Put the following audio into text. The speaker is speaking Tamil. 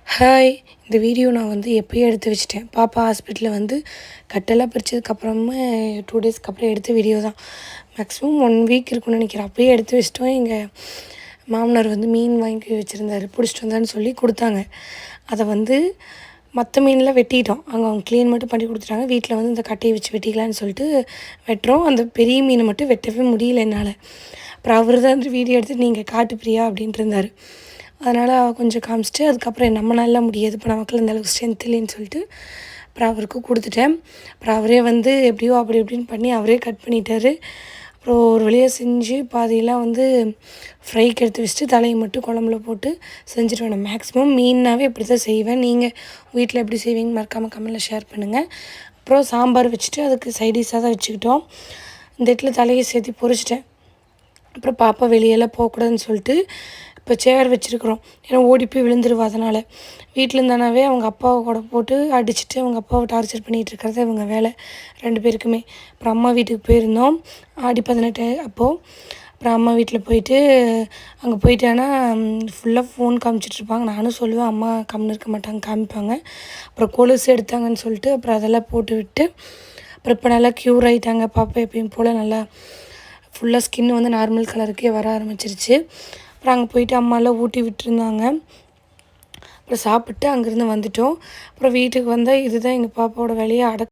ஹாய்! இந்த வீடியோ நான் வந்து எப்பயோ எடுத்து வச்சுட்டேன். பாப்பா ஹாஸ்பிட்டலில் வந்து கட்டெல்லாம் பிரிச்சதுக்கப்புறமா 2 டேஸ்க்கு அப்புறம் எடுத்த வீடியோ தான். மேக்ஸிமம் 1 வீக் இருக்கும்னு நினைக்கிறேன். அப்பயே எடுத்து வச்சுட்டோம். எங்கள் மாமனார் வந்து மீன் வாங்கி வச்சுருந்தாரு. பிடிச்சிட்டு வந்தான்னு சொல்லி கொடுத்தாங்க. அதை வந்து மற்ற மீன்லாம் வெட்டிட்டோம். அவங்க க்ளீன் மட்டும் பண்ணி கொடுத்துட்டாங்க. வீட்டில் வந்து இந்த கட்டையை வச்சு வெட்டிக்கலான்னு சொல்லிட்டு வெட்டுறோம். அந்த பெரிய மீனை மட்டும் வெட்டவே முடியல என்னால். அப்புறம் அவர் தான் வீடியோ எடுத்து நீங்கள் காட்டு பிரியா அப்படின்ட்டு இருந்தார். அதனால் கொஞ்சம் காமிச்சிட்டு அதுக்கப்புறம் நம்மளால முடியாது, இப்போ நமக்குள்ள இந்த அளவுக்கு ஸ்ட்ரென்த் இல்லைன்னு சொல்லிட்டு அப்புறம் அவருக்கு கொடுத்துட்டேன். அப்புறம் அவரே வந்து எப்படியோ அப்படி இப்படின்னு பண்ணி அவரே கட் பண்ணிட்டாரு. அப்புறம் ஒரு வழியாக செஞ்சு பாதியெல்லாம் வந்து ஃப்ரைக்கு எடுத்து வச்சுட்டு தலையை மட்டும் குழம்புல போட்டு செஞ்சுட்டு வேணும். மேக்ஸிமம் மீன்னாவே இப்படி தான் செய்வேன். நீங்கள் வீட்டில் எப்படி செய்வீங்கன்னு மறக்காமல் கமெண்ட்டில் ஷேர் பண்ணுங்கள். அப்புறம் சாம்பார் வச்சுட்டு அதுக்கு சைடிஷாக தான் வச்சுக்கிட்டோம். இந்த இடத்துல தலையை சேர்த்து பொரிச்சிட்டேன். அப்புறம் பாப்பா வெளியெல்லாம் போகக்கூடாதுன்னு சொல்லிட்டு இப்போ சேர் வச்சுருக்குறோம். ஏன்னா ஓடி போய் விழுந்துருவா. அதனால் வீட்டில் இருந்தானாவே அவங்க அப்பாவை கூட போட்டு அடிச்சுட்டு அவங்க அப்பாவை டார்ச்சர் பண்ணிகிட்டு இருக்கிறது இவங்க வேலை 2 பேருக்குமே. அப்புறம் அம்மா வீட்டுக்கு போயிருந்தோம் ஆடி 18 அப்போது. அப்புறம் அம்மா வீட்டில் போயிட்டு அங்கே போயிட்டேன்னா ஃபுல்லாக ஃபோன் காமிச்சிட்ருப்பாங்க. நானும் சொல்லுவேன், அம்மா கம்முன்னு இருக்க மாட்டாங்க, காமிப்பாங்க. அப்புறம் கொலுசு எடுத்தாங்கன்னு சொல்லிட்டு அப்புறம் அதெல்லாம் போட்டு விட்டு அப்புறம் இப்போ நல்லா க்யூர் ஆகிட்டாங்க. பாப்பா எப்பயும் போல் நல்லா ஃபுல்லாக ஸ்கின் வந்து நார்மல் கலருக்கே வர ஆரம்பிச்சிருச்சு. அப்புறம் அங்கே போயிட்டு அம்மாலாம் ஊட்டி விட்டுருந்தாங்க. அப்புறம் சாப்பிட்டு அங்கேருந்து வந்துவிட்டோம். அப்புறம் வீட்டுக்கு வந்தால் இதுதான் எங்கள் பாப்பாவோட வேலையை